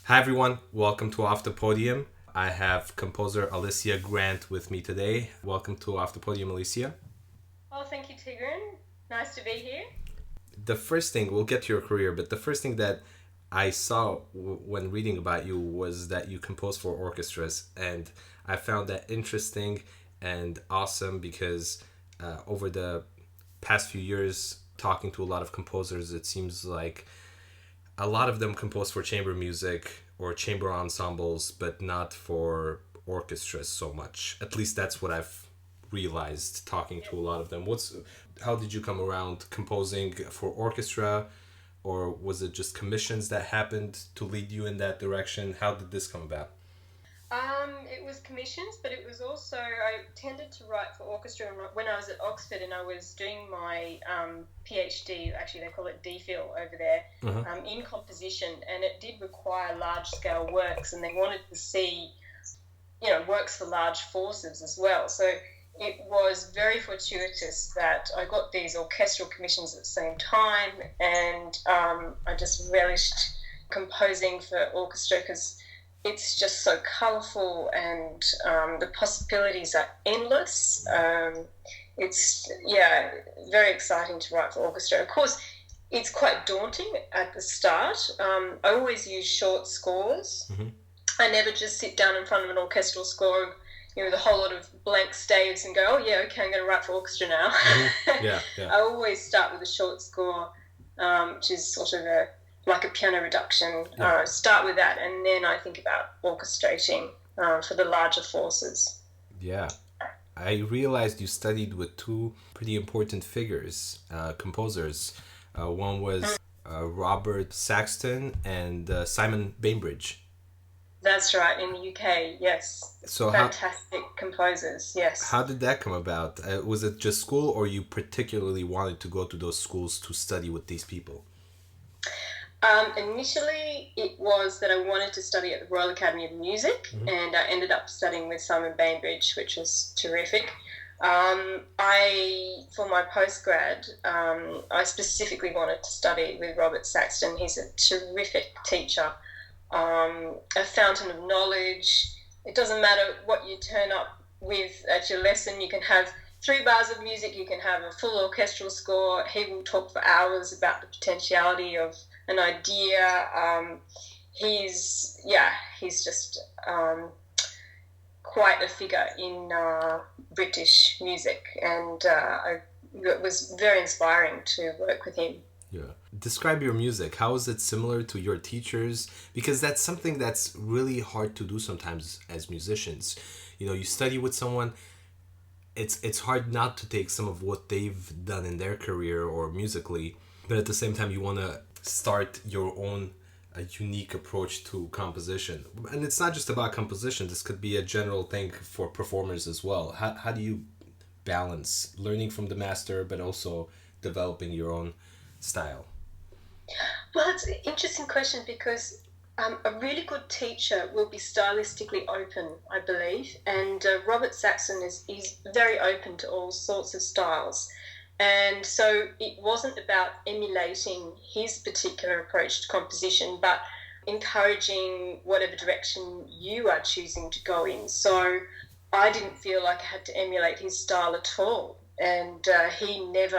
Hi everyone, welcome to Off the Podium. I have composer Alicia Grant with me today. Welcome to Off the Podium, Alicia. Oh, thank you, Tigran. Nice to be here. The first thing, we'll get to your career, but the first thing that I saw when reading about you was that you compose for orchestras, and I found that interesting and awesome because over the past few years, talking to a lot of composers, it seems like a lot of them compose for chamber music or chamber ensembles, but not for orchestras so much. At least that's what I've realized talking to a lot of them. How did you come around composing for orchestra, or was it just commissions that happened to lead you in that direction? How did this come about? It was commissions, but it was also, I tended to write for orchestra when I was at Oxford and I was doing my PhD, actually they call it DPhil over there, in composition, and it did require large-scale works, and they wanted to see, works for large forces as well. So it was very fortuitous that I got these orchestral commissions at the same time, and I just relished composing for orchestra because it's just so colourful and the possibilities are endless. It's, very exciting to write for orchestra. Of course, it's quite daunting at the start. I always use short scores. Mm-hmm. I never just sit down in front of an orchestral score, with a whole lot of blank staves and go, oh, yeah, okay, I'm going to write for orchestra now. Mm-hmm. Yeah. I always start with a short score, which is sort of like a piano reduction. Start with that, and then I think about orchestrating for the larger forces. Yeah. I realized you studied with two pretty important figures, composers. One was Robert Saxton and Simon Bainbridge. That's right, in the UK, yes. So fantastic composers, yes. How did that come about? Was it just school, or you particularly wanted to go to those schools to study with these people? Initially, it was that I wanted to study at the Royal Academy of Music, mm-hmm. and I ended up studying with Simon Bainbridge, which was terrific. For my postgrad, I specifically wanted to study with Robert Saxton. He's a terrific teacher, a fountain of knowledge. It doesn't matter what you turn up with at your lesson. You can have 3 bars of music, you can have a full orchestral score. He will talk for hours about the potentiality of an idea. He's just quite a figure in British music, and it was very inspiring to work with him. Yeah. Describe your music. How is it similar to your teachers? Because that's something that's really hard to do sometimes as musicians. You study with someone, it's hard not to take some of what they've done in their career or musically, but at the same time you want to start your own unique approach to composition. And it's not just about composition. This could be a general thing for performers as well. How do you balance learning from the master but also developing your own style? Well, it's an interesting question because a really good teacher will be stylistically open, I believe, and Robert Saxton is very open to all sorts of styles. And so it wasn't about emulating his particular approach to composition, but encouraging whatever direction you are choosing to go in. So I didn't feel like I had to emulate his style at all. And he never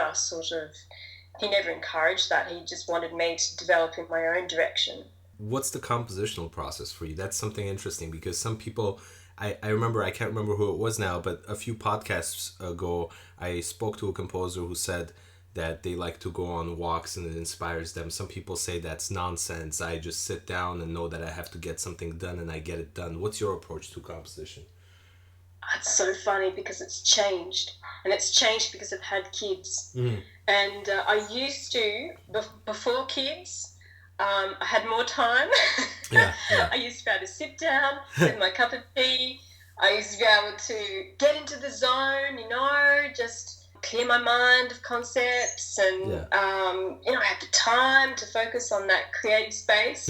encouraged that. He just wanted me to develop in my own direction. What's the compositional process for you? That's something interesting because some people, I remember, I can't remember who it was now, but a few podcasts ago, I spoke to a composer who said that they like to go on walks and it inspires them. Some people say that's nonsense. I just sit down and know that I have to get something done and I get it done. What's your approach to composition? It's so funny because it's changed. And it's changed because I've had kids. Mm. And I used to, before kids, I had more time. Yeah. I used to be able to sit down with my cup of tea. I used to be able to get into the zone, just clear my mind of concepts. And, I had the time to focus on that creative space.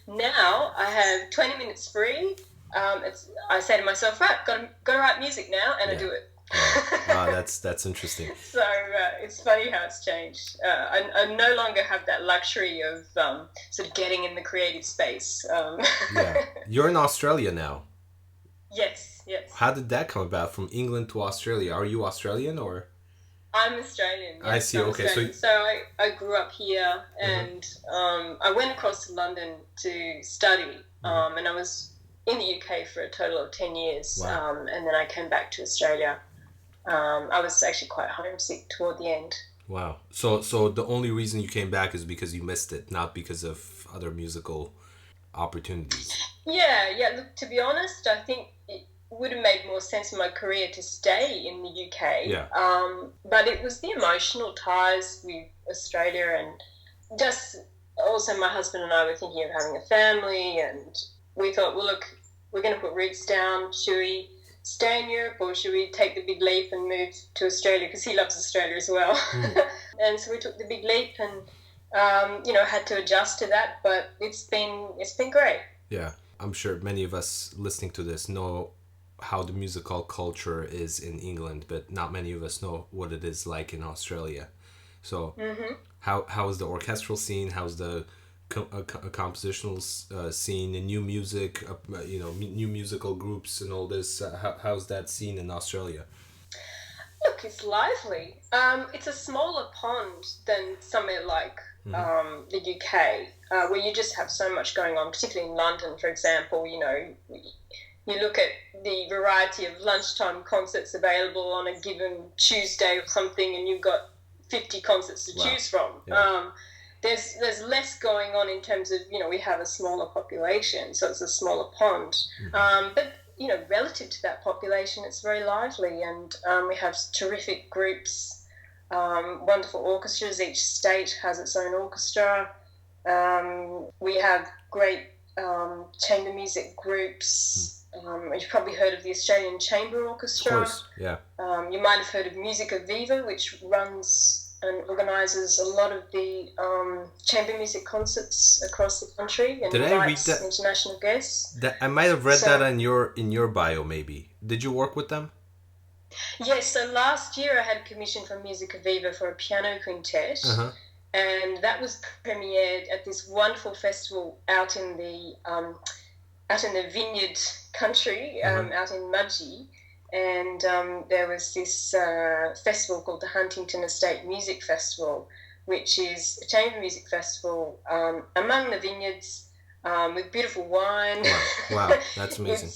Now I have 20 minutes free. I say to myself, right, got to write music now, and I do it. That's interesting. So it's funny how it's changed. I no longer have that luxury of sort of getting in the creative space. Yeah, you're in Australia now. Yes, yes. How did that come about from England to Australia? Are you Australian or? I'm Australian. Yes, I see. Okay, Australian. So I grew up here, and I went across to London to study, and I was in the UK for a total of 10 years, Wow. and then I came back to Australia. I was actually quite homesick toward the end. Wow. So the only reason you came back is because you missed it, not because of other musical opportunities. Yeah. Look, to be honest, I think it would have made more sense in my career to stay in the UK. Yeah. But it was the emotional ties with Australia, and just also my husband and I were thinking of having a family, and we thought, well, look, we're going to put roots down. Should we stay in Europe, or should we take the big leap and move to Australia? Because he loves Australia as well. And so we took the big leap, and had to adjust to that, but it's been great. Yeah, I'm sure many of us listening to this know how the musical culture is in England, but not many of us know what it is like in Australia. So how is the orchestral scene? How's the compositional scene and new music, new musical groups and all this? How's that scene in Australia? Look, it's lively. It's a smaller pond than somewhere like the UK, where you just have so much going on, particularly in London, for example. You look at the variety of lunchtime concerts available on a given Tuesday or something, and you've got 50 concerts to choose from. Yeah. There's less going on in terms of, we have a smaller population, so it's a smaller pond. But relative to that population, it's very lively, and we have terrific groups, wonderful orchestras. Each state has its own orchestra. We have great chamber music groups. You've probably heard of the Australian Chamber Orchestra. Of course, yeah. You might have heard of Musica Viva, which runs and organises a lot of the chamber music concerts across the country, and invites international guests. I might have read that in your bio, maybe. Did you work with them? Yes, so last year I had a commission from Musica Viva for a piano quintet, and that was premiered at this wonderful festival out in the vineyard country, out in Mudgee. And there was this festival called the Huntington Estate Music Festival, which is a chamber music festival among the vineyards with beautiful wine. Wow, that's amazing.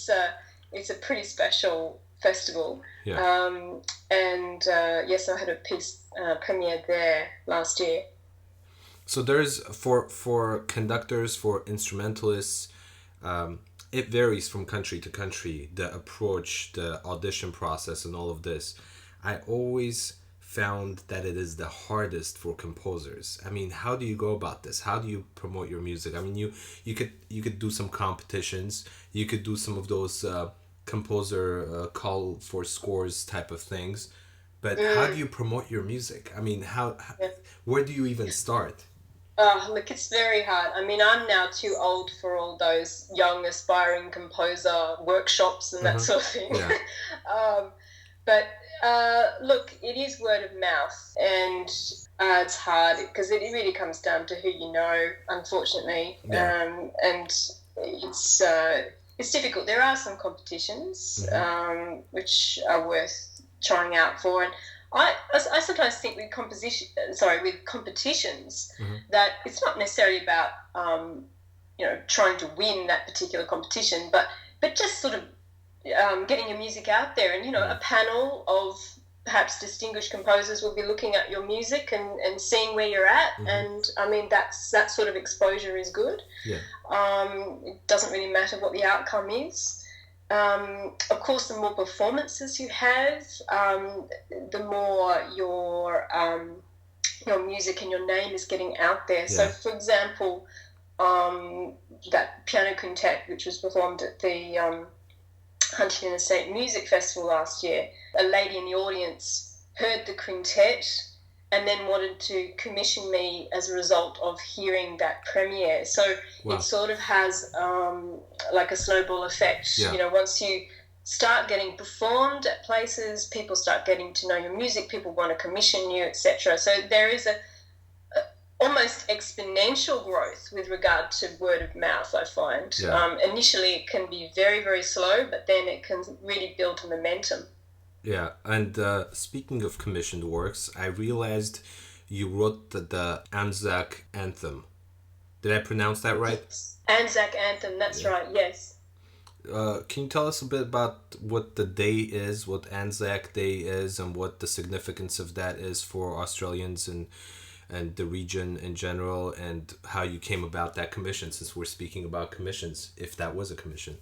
It's a pretty special festival. Yeah. Yes, I had a piece premiered there last year. So there's, for conductors, for instrumentalists, it varies from country to country, the approach, the audition process, and all of this. I always found that it is the hardest for composers. I mean, how do you go about this? How do you promote your music? I mean, you could do some competitions. You could do some of those composer call for scores type of things. But how do you promote your music? I mean, where do you even start? Look, it's very hard. I mean, I'm now too old for all those young aspiring composer workshops and that sort of thing. Yeah. But look, it is word of mouth, and it's hard because it really comes down to who you know, unfortunately. Yeah. And it's difficult. There are some competitions which are worth trying out for, and I sometimes think with competitions that it's not necessarily about trying to win that particular competition, but just sort of getting your music out there, and a panel of perhaps distinguished composers will be looking at your music and seeing where you're at, and I mean that sort of exposure is good. Yeah. It doesn't really matter what the outcome is. Of course, the more performances you have, the more your music and your name is getting out there. Yeah. So, for example, that piano quintet, which was performed at the Huntington Estate Music Festival last year, a lady in the audience heard the quintet and then wanted to commission me as a result of hearing that premiere. So It sort of has like a snowball effect. Yeah. Once you start getting performed at places, people start getting to know your music, people want to commission you, etc. So there is a almost exponential growth with regard to word of mouth, I find. Yeah. Initially it can be very, very slow, but then it can really build momentum. Yeah, and speaking of commissioned works, I realized you wrote the Anzac Anthem. Did I pronounce that right? Anzac Anthem, that's right, yes. Can you tell us a bit about what the day is, what Anzac Day is, and what the significance of that is for Australians and the region in general, and how you came about that commission, since we're speaking about commissions, if that was a commission?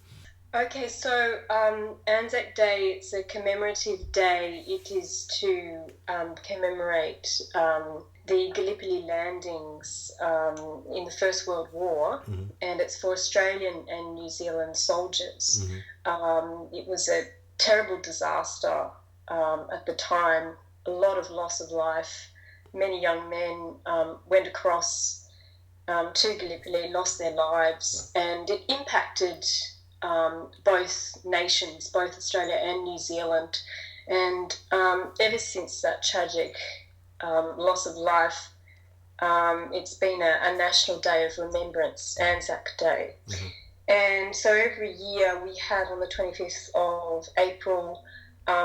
Okay, so Anzac Day, it's a commemorative day. It is to commemorate the Gallipoli landings in the First World War, and it's for Australian and New Zealand soldiers. It was a terrible disaster at the time, a lot of loss of life. Many young men went across to Gallipoli, lost their lives, and it impacted both nations, both Australia and New Zealand. And ever since that tragic loss of life, it's been a national day of remembrance, Anzac Day. And so every year we have on the 25th of April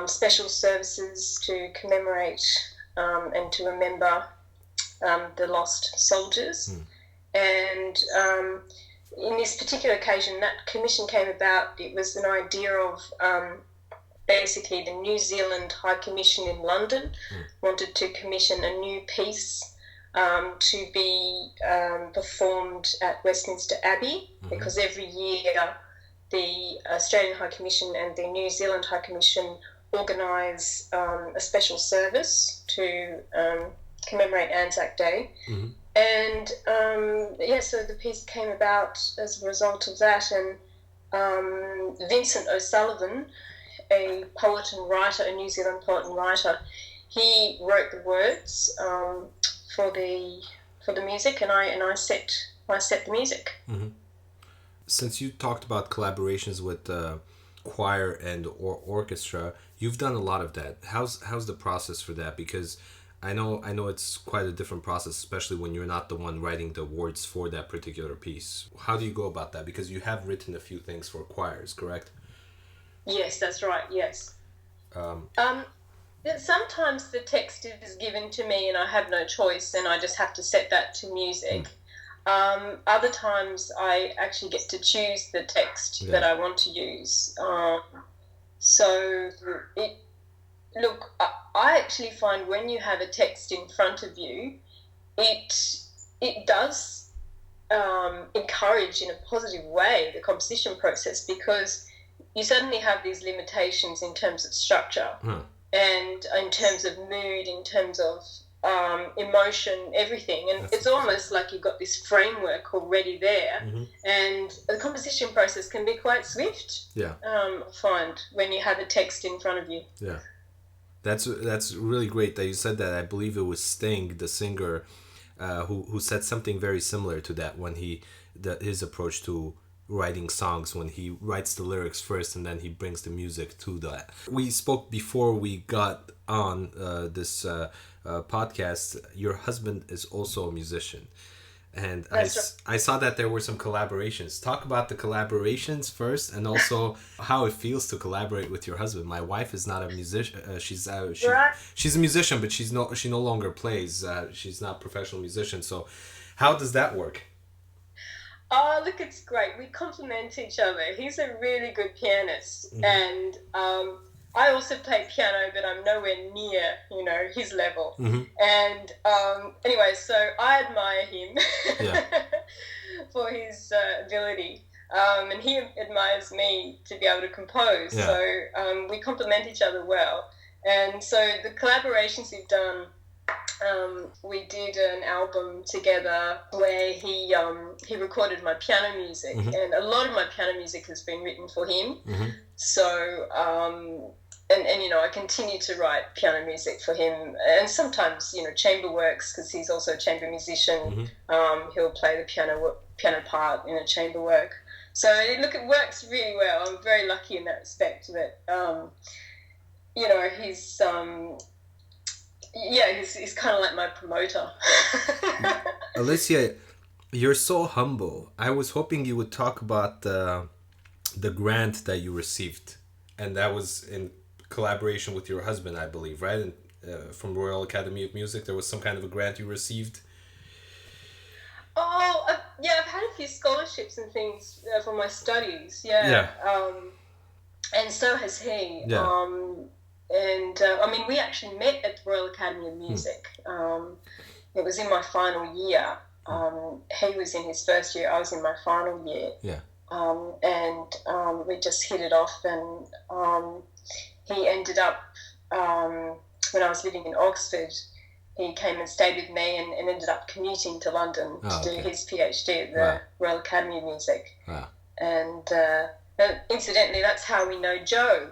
special services to commemorate and to remember the lost soldiers. And in this particular occasion, that commission came about. It was an idea of basically the New Zealand High Commission in London wanted to commission a new piece to be performed at Westminster Abbey, because every year the Australian High Commission and the New Zealand High Commission organise a special service to commemorate Anzac Day. And so the piece came about as a result of that. And Vincent O'Sullivan, a poet and writer, a New Zealand poet and writer, he wrote the words for the music, and I set the music. Since you talked about collaborations with choir and orchestra, you've done a lot of that. How's the process for that? Because I know it's quite a different process, especially when you're not the one writing the words for that particular piece. How do you go about that? Because you have written a few things for choirs, correct? Yes, that's right, yes. Sometimes the text is given to me and I have no choice and I just have to set that to music. Other times I actually get to choose the text that I want to use. Look, I actually find when you have a text in front of you, it does encourage in a positive way the composition process, because you suddenly have these limitations in terms of structure and in terms of mood, in terms of emotion, everything. And it's almost like you've got this framework already there. And the composition process can be quite swift, I find, when you have a text in front of you. Yeah. That's really great that you said that. I believe it was Sting, the singer, who said something very similar to that when his approach to writing songs, when he writes the lyrics first and then he brings the music to that. We spoke before we got on this podcast. Your husband is also a musician. And I saw that there were some collaborations. Talk about the collaborations first, and also how it feels to collaborate with your husband. My wife is not a musician. She's a musician, but she no longer plays. She's not a professional musician. So, how does that work? Oh, look, it's great. We complement each other. He's a really good pianist, and I also play piano, but I'm nowhere near, his level. And anyway, so I admire him for his ability, and he admires me to be able to compose. Yeah. So we complement each other well. And so the collaborations we've done, we did an album together where he recorded my piano music, and a lot of my piano music has been written for him. So and I continue to write piano music for him, and sometimes chamber works, because he's also a chamber musician. He'll play the piano part in a chamber work. So it works really well. I'm very lucky in that respect that, he's kind of like my promoter. Alicia, you're so humble. I was hoping you would talk about the grant that you received, and that was in collaboration with your husband, I believe, right? And, from Royal Academy of Music, there was some kind of a grant you received. Oh, I've had a few scholarships and things for my studies. Yeah. And so has he. Yeah. We actually met at the Royal Academy of Music. It was in my final year. He was in his first year. I was in my final year. Yeah. We just hit it off, and he ended up, when I was living in Oxford, he came and stayed with me and ended up commuting to London to do his PhD at the Royal Academy of Music. Wow. And incidentally, that's how we know Joe,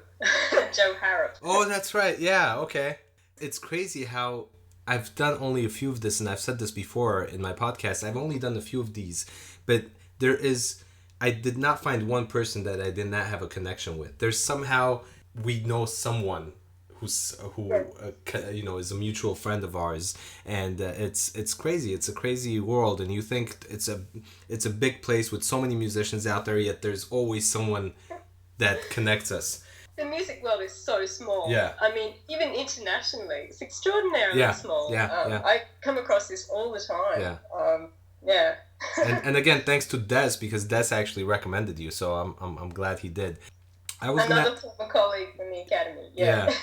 Joe Harrop. Oh, that's right. Yeah, okay. It's crazy how I've done only a few of this, and I've said this before in my podcast. I've only done a few of these, but I did not find one person that I did not have a connection with. There's somehow we know someone who is a mutual friend of ours, and it's crazy. It's a crazy world, and you think it's a big place with so many musicians out there, yet there's always someone that connects us. The music world is so small. Yeah. I mean, even internationally, it's extraordinarily small. Yeah. I come across this all the time. Yeah. and again, thanks to Des, because Des actually recommended you, so I'm glad he did. Another former colleague from the academy. Yeah.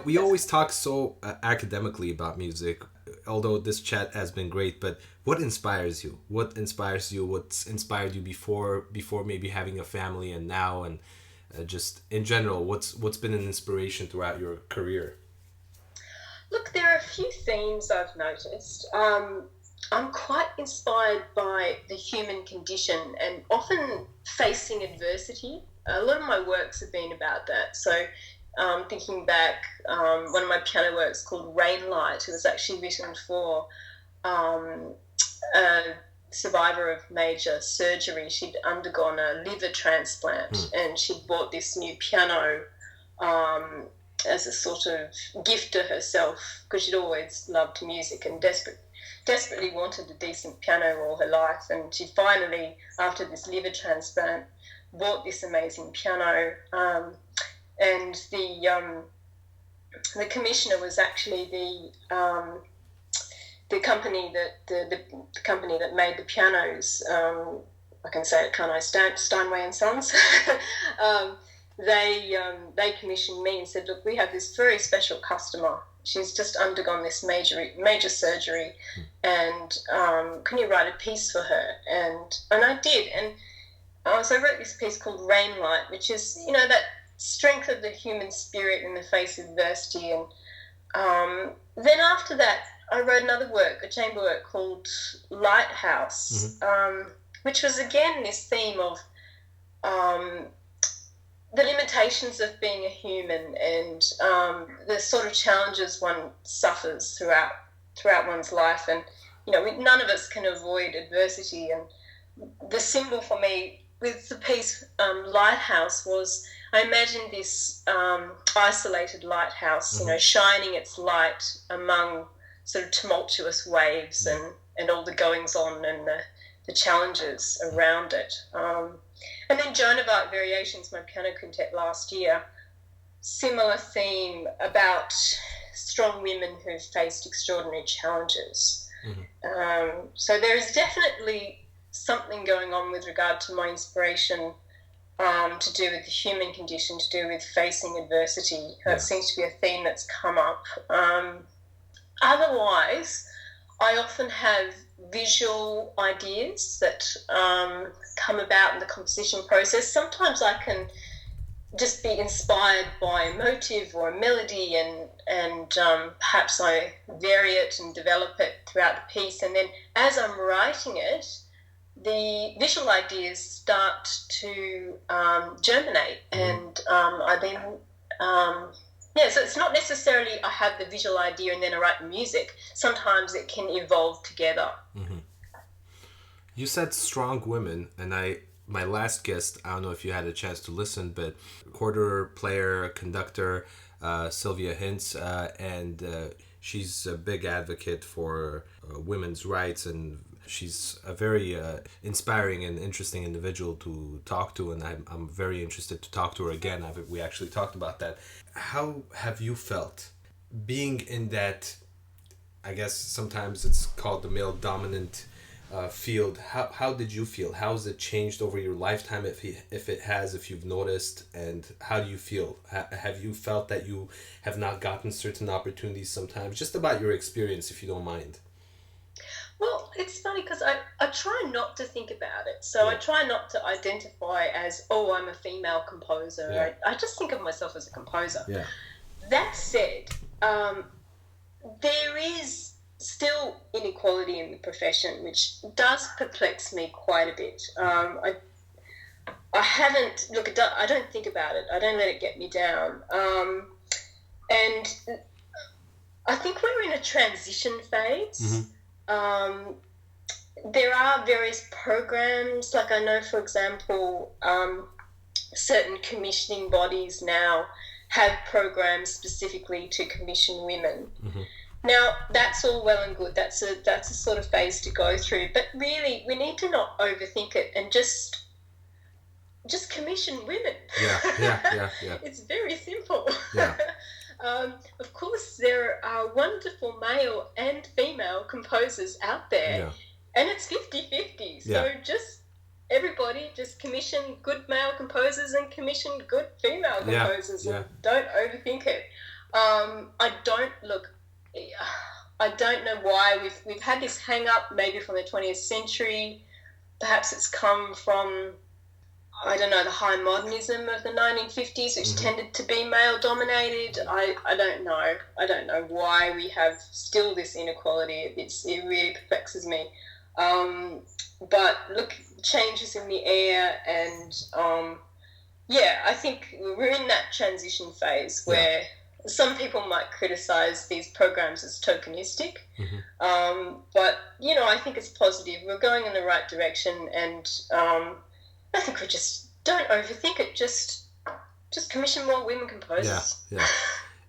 We always talk so academically about music, although this chat has been great, but what inspires you? What's inspired you before maybe having a family, and now, and just in general, what's been an inspiration throughout your career? Look, there are a few themes I've noticed. I'm quite inspired by the human condition and often facing adversity. A lot of my works have been about that. So thinking back, one of my piano works called Rainlight, it was actually written for a survivor of major surgery. She'd undergone a liver transplant, and she'd bought this new piano as a sort of gift to herself, because she'd always loved music and desperately wanted a decent piano all her life. And she finally, after this liver transplant, bought this amazing piano, and the commissioner was actually the company that made the pianos. I can say it, can't I? Steinway and Sons. They commissioned me and said, look, we have this very special customer. She's just undergone this major surgery, and can you write a piece for her? And I did, and so I wrote this piece called Rainlight, which is, that strength of the human spirit in the face of adversity. And then after that, I wrote another work, a chamber work called Lighthouse, which was again this theme of the limitations of being a human, and the sort of challenges one suffers throughout one's life. And none of us can avoid adversity. And the symbol for me with the piece Lighthouse was, I imagined this isolated lighthouse, shining its light among sort of tumultuous waves and all the goings on and the challenges around it. And then Joan of Arc Variations, my piano quintet last year, similar theme about strong women who've faced extraordinary challenges. So there is definitely something going on with regard to my inspiration to do with the human condition, to do with facing adversity. That seems to be a theme that's come up. Otherwise, I often have visual ideas that come about in the composition process. Sometimes I can just be inspired by a motive or a melody, and perhaps I vary it and develop it throughout the piece. And then as I'm writing it, the visual ideas start to germinate, and I then so it's not necessarily I have the visual idea and then I write the music. Sometimes it can evolve together. You said strong women, and my last guest, I don't know if you had a chance to listen, but quarter player, conductor, Sylvia Hintz, and she's a big advocate for women's rights, and she's a very inspiring and interesting individual to talk to, and I'm very interested to talk to her again. We actually talked about that. How have you felt being in that, I guess sometimes it's called the male dominant field? How did you feel? How has it changed over your lifetime, if it has, if you've noticed, and how do you feel? Have you felt that you have not gotten certain opportunities sometimes? Just about your experience, if you don't mind. Well, it's funny because I try not to think about it. So I try not to identify as, oh, I'm a female composer. Yeah. I just think of myself as a composer. Yeah. That said, there is still inequality in the profession, which does perplex me quite a bit. I haven't, I don't think about it. I don't let it get me down. And I think we're in a transition phase. Mm-hmm. There are various programs, like I know, for example, certain commissioning bodies now have programs specifically to commission women. Mm-hmm. Now, that's all well and good. That's a sort of phase to go through. But really, we need to not overthink it and just commission women. Yeah. It's very simple. Yeah. Of course, there are wonderful male and female composers out there, and it's 50-50. So everybody just commission good male composers and commission good female composers. And don't overthink it. I don't know why we've had this hang up, maybe from the 20th century. Perhaps it's come from, I don't know, the high modernism of the 1950s, which tended to be male dominated. I don't know. I don't know why we have still this inequality. It really perplexes me. But look, changes in the air, and I think we're in that transition phase where some people might criticize these programs as tokenistic, but I think it's positive. We're going in the right direction, and I think we just don't overthink it. Just commission more women composers. Yeah.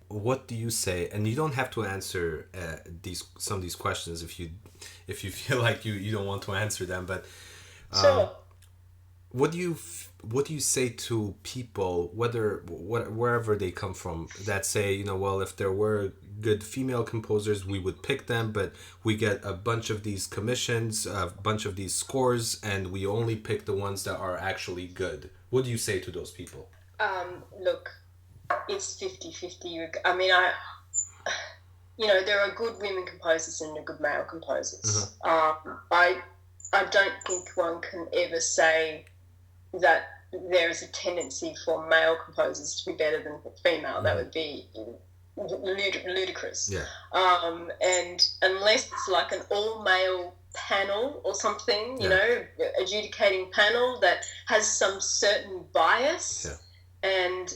What do you say? And you don't have to answer some of these questions if you feel like you don't want to answer them. But sure. What do you say to people, wherever they come from, that say, well, if there were good female composers, we would pick them, but we get a bunch of these commissions, a bunch of these scores, and we only pick the ones that are actually good? What do you say to those people? Look, it's 50-50. I mean, there are good women composers and there are good male composers. I don't think one can ever say that there is a tendency for male composers to be better than female. That would be ludicrous. Yeah. And unless it's like an all-male panel or something, adjudicating panel that has some certain bias and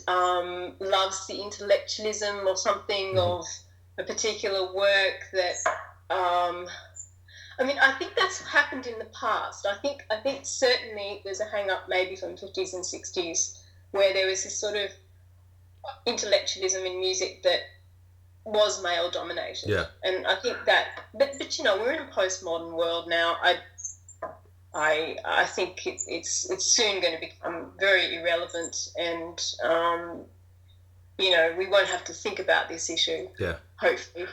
loves the intellectualism or something of a particular work that... I think that's happened in the past. I think certainly there's a hang-up maybe from 50s and 60s where there was this sort of intellectualism in music that was male-dominated. Yeah. And I think that... But we're in a postmodern world now. I think it's soon going to become very irrelevant, and we won't have to think about this issue. Yeah. Hopefully.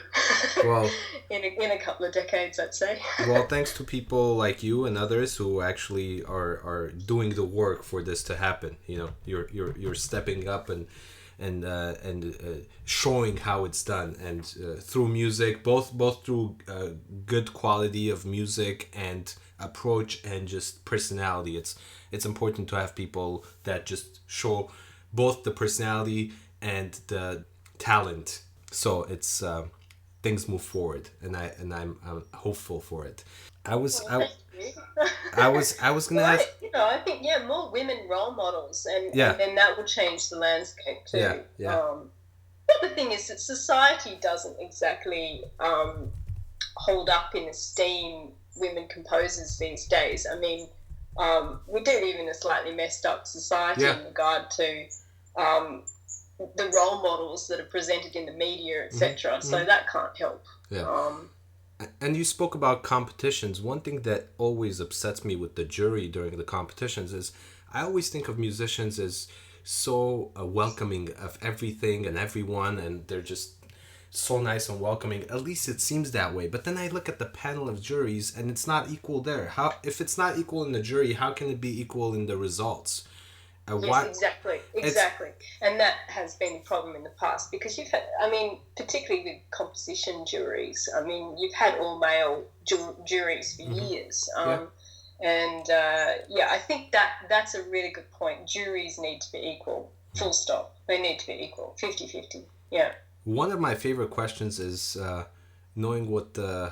Well, in a couple of decades, I'd say. Well, thanks to people like you and others who actually are doing the work for this to happen. You're stepping up and showing how it's done, and through music, both through good quality of music and approach and just personality. It's important to have people that just show both the personality and the talent, so it's things move forward, and I'm hopeful for it. I was gonna ask. I think more women role models, and then that will change the landscape too. But the thing is that society doesn't exactly hold up in esteem women composers these days. I mean, we do live in a slightly messed up society in regard to the role models that are presented in the media, etc. Mm-hmm. So that can't help. Yeah. And you spoke about competitions. One thing that always upsets me with the jury during the competitions is I always think of musicians as so welcoming of everything and everyone, and they're just so nice and welcoming. At least it seems that way. But then I look at the panel of juries and it's not equal there. How, if it's not equal in the jury, how can it be equal in the results? Yes, exactly. And that has been a problem in the past because you've had, I mean, particularly with composition juries, I mean, you've had all male juries for years. I think that's a really good point. Juries need to be equal, full stop. They need to be equal, 50-50. Yeah. One of my favorite questions is knowing what the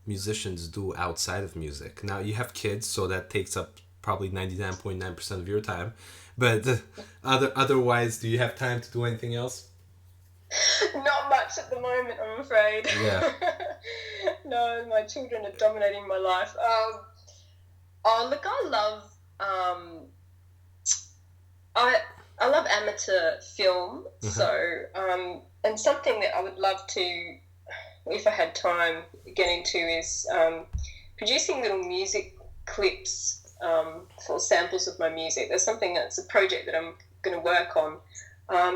musicians do outside of music. Now, you have kids, so that takes up probably 99.9% of your time. But otherwise, do you have time to do anything else? Not much at the moment, I'm afraid. Yeah. No, my children are dominating my life. Look, I love amateur film. So, and something that I would love to, if I had time, get into is producing little music clips for samples of my music. That's a project that I'm going to work on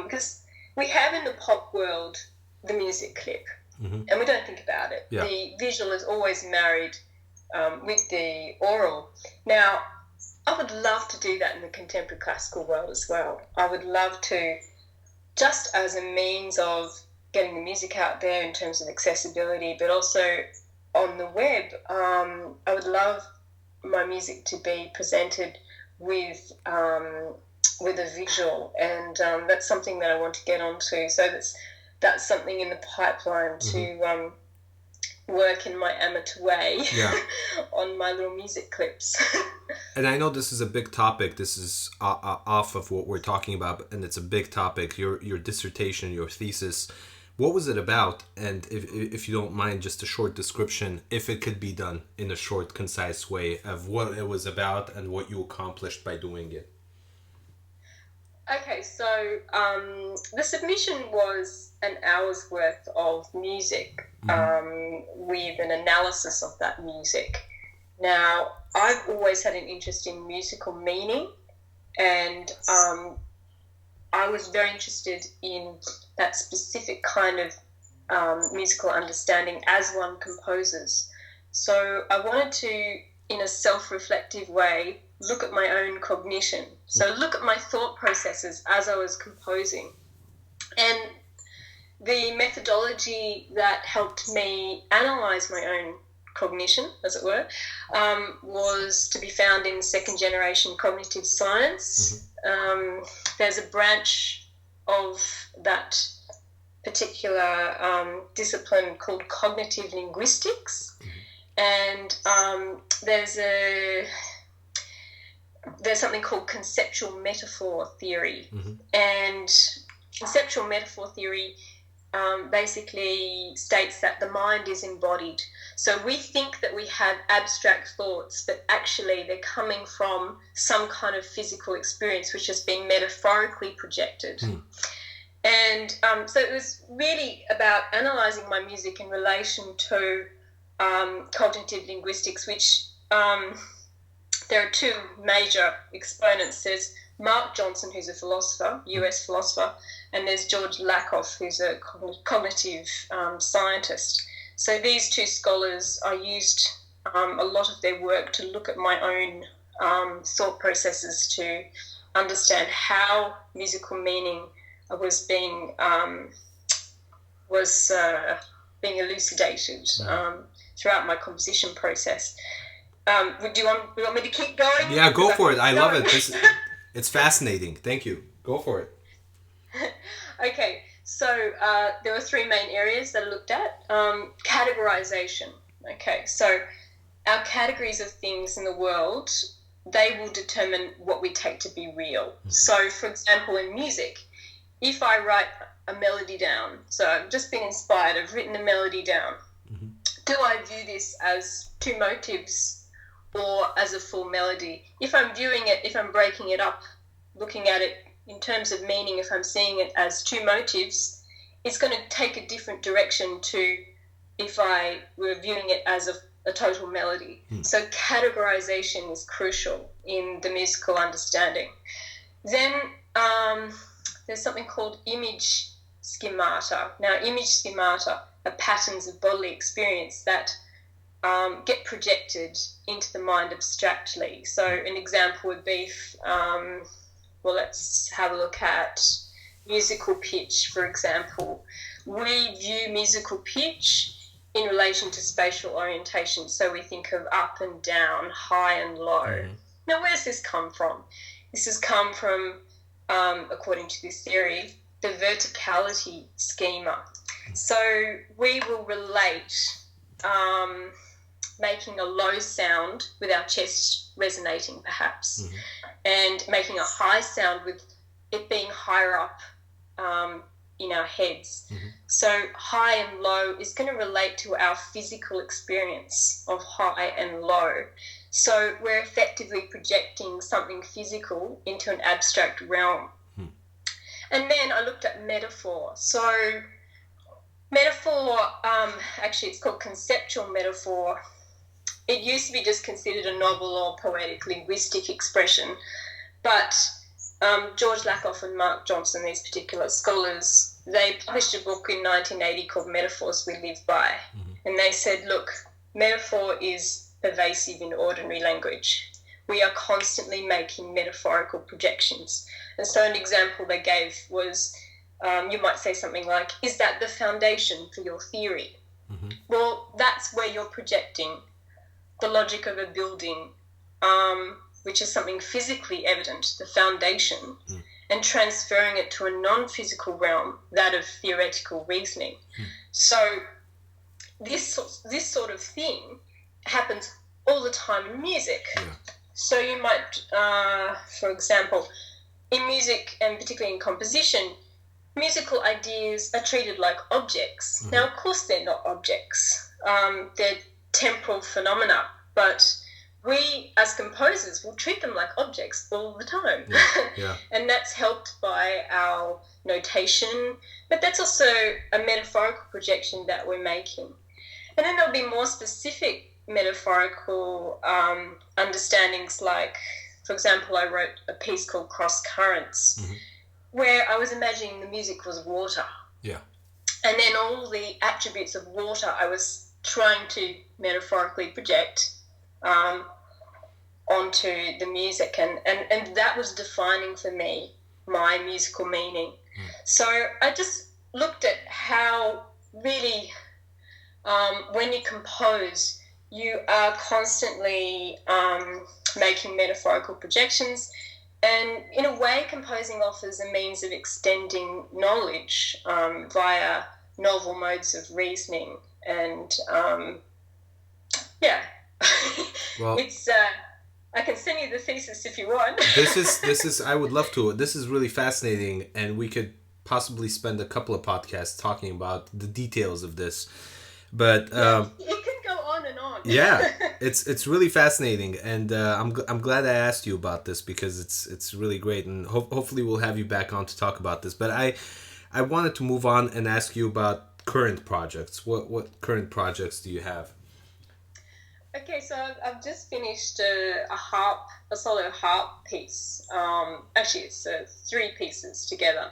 because we have in the pop world the music clip and we don't think about it. Yeah. The visual is always married with the oral. Now, I would love to do that in the contemporary classical world as well. I would love to, just as a means of getting the music out there in terms of accessibility, but also on the web, I would love my music to be presented with a visual, and that's something that I want to get onto. So that's something in the pipeline to work in my amateur way on my little music clips. And I know this is a big topic. This is off of what we're talking about, and it's a big topic. Your dissertation, your thesis. What was it about? And if you don't mind, just a short description, if it could be done in a short, concise way, of what it was about and what you accomplished by doing it. Okay, so the submission was an hour's worth of music with an analysis of that music. Now, I've always had an interest in musical meaning, and I was very interested in that specific kind of musical understanding as one composes. So I wanted to, in a self-reflective way, look at my own cognition. So look at my thought processes as I was composing. And the methodology that helped me analyse my own cognition, as it were, was to be found in second-generation cognitive science. There's a branch of that particular discipline called cognitive linguistics, and there's something called conceptual metaphor theory, and conceptual metaphor theory basically states that the mind is embodied. So we think that we have abstract thoughts, but actually they're coming from some kind of physical experience which has been metaphorically projected. And so it was really about analysing my music in relation to cognitive linguistics, which there are two major exponents. There's Mark Johnson, who's a philosopher, US philosopher, and there's George Lakoff, who's a cognitive scientist. So these two scholars, I used a lot of their work to look at my own thought processes to understand how musical meaning was being elucidated throughout my composition process. Do you want me to keep going? Yeah, go for it. I love it. It's fascinating. Thank you. Go for it. Okay, so there were three main areas that I looked at. Categorization. Okay, so our categories of things in the world, they will determine what we take to be real. So, for example, in music, if I write a melody down, so I've just been inspired, I've written a melody down, do I view this as two motives or as a full melody. If I'm viewing it, if I'm breaking it up, looking at it in terms of meaning, if I'm seeing it as two motives, it's going to take a different direction to if I were viewing it as a total melody. So categorization is crucial in the musical understanding. Then there's something called image schemata. Now, image schemata are patterns of bodily experience that get projected into the mind abstractly. So an example would be, let's have a look at musical pitch, for example. We view musical pitch in relation to spatial orientation. So we think of up and down, high and low. Now, where does this come from? This has come from, according to this theory, the verticality schema. So we will relate making a low sound with our chest resonating, perhaps, and making a high sound with it being higher up in our heads. So high and low is going to relate to our physical experience of high and low. So we're effectively projecting something physical into an abstract realm. And then I looked at metaphor. So metaphor, actually it's called conceptual metaphor. It used to be just considered a novel or poetic linguistic expression, but George Lakoff and Mark Johnson, these particular scholars, they published a book in 1980 called Metaphors We Live By. And they said, look, metaphor is pervasive in ordinary language. We are constantly making metaphorical projections. And so an example they gave was, you might say something like, is that the foundation for your theory? Well, that's where you're projecting the logic of a building, which is something physically evident, the foundation, and transferring it to a non-physical realm, that of theoretical reasoning. So this sort of thing happens all the time in music. So you might, for example, in music and particularly in composition, musical ideas are treated like objects. Now, of course, they're not objects. They're temporal phenomena, but we as composers will treat them like objects all the time. And that's helped by our notation, but that's also a metaphorical projection that we're making. And then there'll be more specific metaphorical understandings, like, for example, I wrote a piece called Cross Currents, where I was imagining the music was water. And then all the attributes of water I was trying to metaphorically project onto the music, and that was defining for me my musical meaning. So I just looked at how really when you compose, you are constantly making metaphorical projections, and in a way composing offers a means of extending knowledge via novel modes of reasoning. And well, it's I can send you the thesis if you want. this is I would love to. This is really fascinating, and we could possibly spend a couple of podcasts talking about the details of this. But it can go on and on. it's really fascinating, and I'm glad I asked you about this, because it's really great, and hopefully we'll have you back on to talk about this. But I wanted to move on and ask you about current projects. What current projects do you have? Okay, so I've just finished a solo harp piece. Actually, it's 3 pieces together,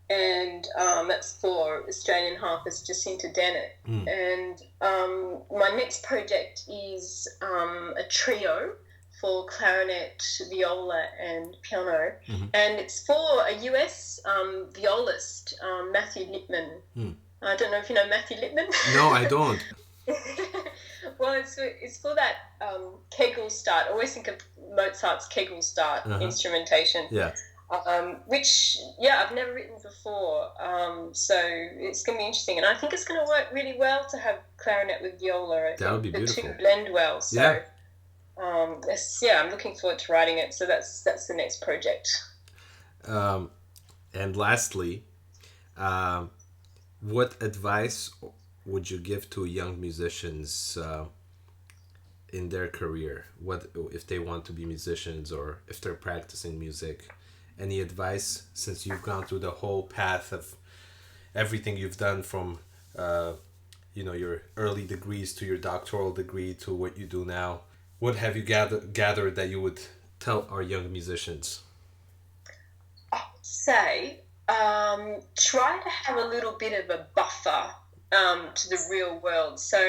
and that's for Australian harpist Jacinta Dennett. And my next project is a trio for clarinet, viola, and piano, and it's for a US violist, Matthew Lipman. I don't know if you know Matthew Lipman. No, I don't. Well, it's for that Kegel start. I always think of Mozart's Kegel start instrumentation. Which I've never written before. So it's going to be interesting, and I think it's going to work really well to have clarinet with viola. That would be beautiful. The two blend well. So I'm looking forward to writing it. So that's the next project. And lastly, what advice would you give to young musicians in their career? What if they want to be musicians or if they're practicing music? Any advice, since you've gone through the whole path of everything you've done from your early degrees to your doctoral degree to what you do now? What have you gathered that you would tell our young musicians? I would say try to have a little bit of a buffer to the real world. So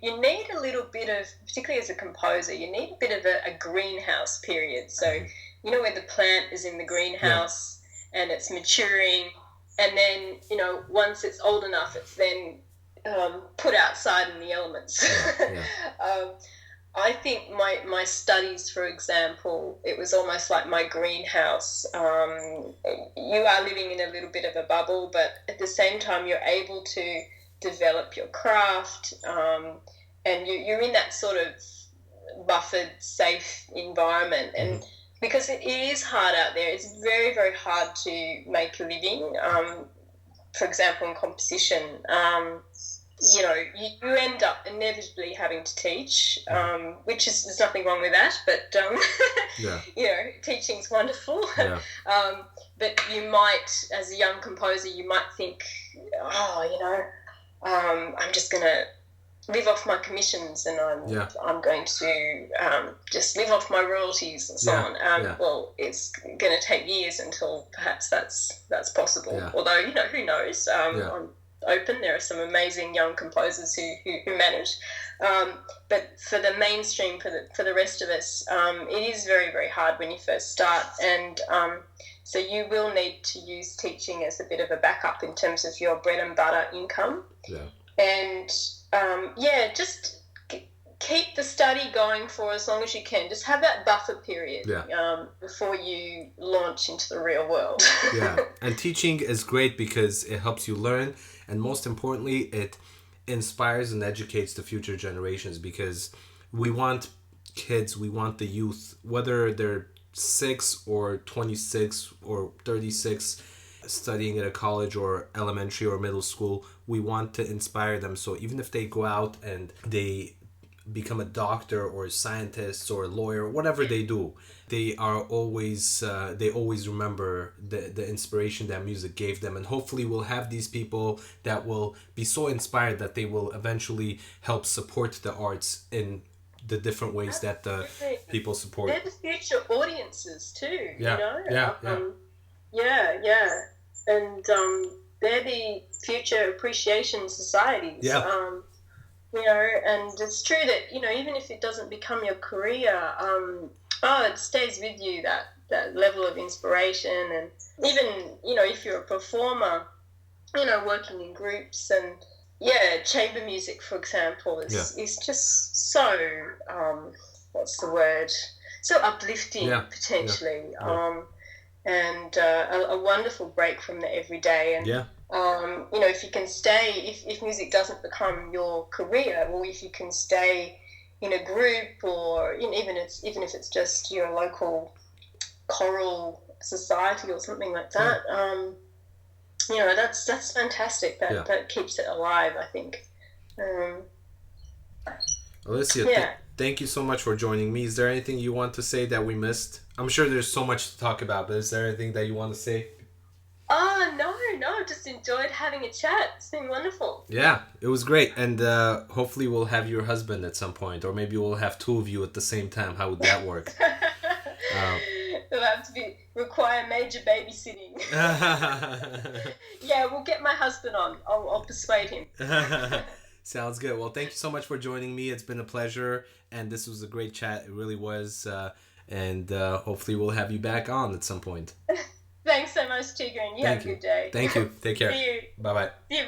you need a little bit of, particularly as a composer, you need a bit of a greenhouse period. So where the plant is in the greenhouse and it's maturing, and then once it's old enough, it's then put outside in the elements. I think my studies, for example, it was almost like my greenhouse. You are living in a little bit of a bubble, but at the same time you're able to develop your craft, and you're in that sort of buffered, safe environment. And because it is hard out there, it's very, very hard to make a living. For example, in composition, you end up inevitably having to teach, which is, there's nothing wrong with that, but teaching's wonderful. But you might, as a young composer, you might think, I'm just going to live off my commissions, and I'm going to just live off my royalties and so on. Well, it's going to take years until perhaps that's possible. Although, who knows? I'm open. There are some amazing young composers who manage. But for the mainstream, for the rest of us, it is very, very hard when you first start. And so you will need to use teaching as a bit of a backup in terms of your bread and butter income. And just keep the study going for as long as you can. Just have that buffer period before you launch into the real world. And teaching is great because it helps you learn, and most importantly, it inspires and educates the future generations, because we want kids, we want the youth, whether they're 6 or 26 or 36, studying at a college or elementary or middle school, we want to inspire them. So even if they go out and they become a doctor or a scientist or a lawyer, whatever they do, they are always they always remember the inspiration that music gave them. And hopefully we'll have these people that will be so inspired that they will eventually help support the arts in the different ways that the people support. They're the future audiences too. And they're the future appreciation societies. And it's true that, even if it doesn't become your career, it stays with you, that level of inspiration. And even, if you're a performer, working in groups, and chamber music, for example, is just so, what's the word? So uplifting, potentially. And a wonderful break from the everyday. And if you can stay, if music doesn't become your career, or if you can stay in a group, or even if it's just your local choral society or something like that, that's fantastic. That keeps it alive, I think. Alicia, thank you so much for joining me. Is there anything you want to say that we missed? I'm sure there's so much to talk about, but is there anything that you want to say? No, just enjoyed having a chat. It's been wonderful. Yeah, it was great. And hopefully we'll have your husband at some point, or maybe we'll have two of you at the same time. How would that work? It'll have to require major babysitting. We'll get my husband on. I'll persuade him. Sounds good. Well, thank you so much for joining me. It's been a pleasure, and this was a great chat. It really was. And hopefully we'll have you back on at some point. Thanks so much, Tigran. You have a good day. Thank you. Take care. See you. Bye-bye. See you.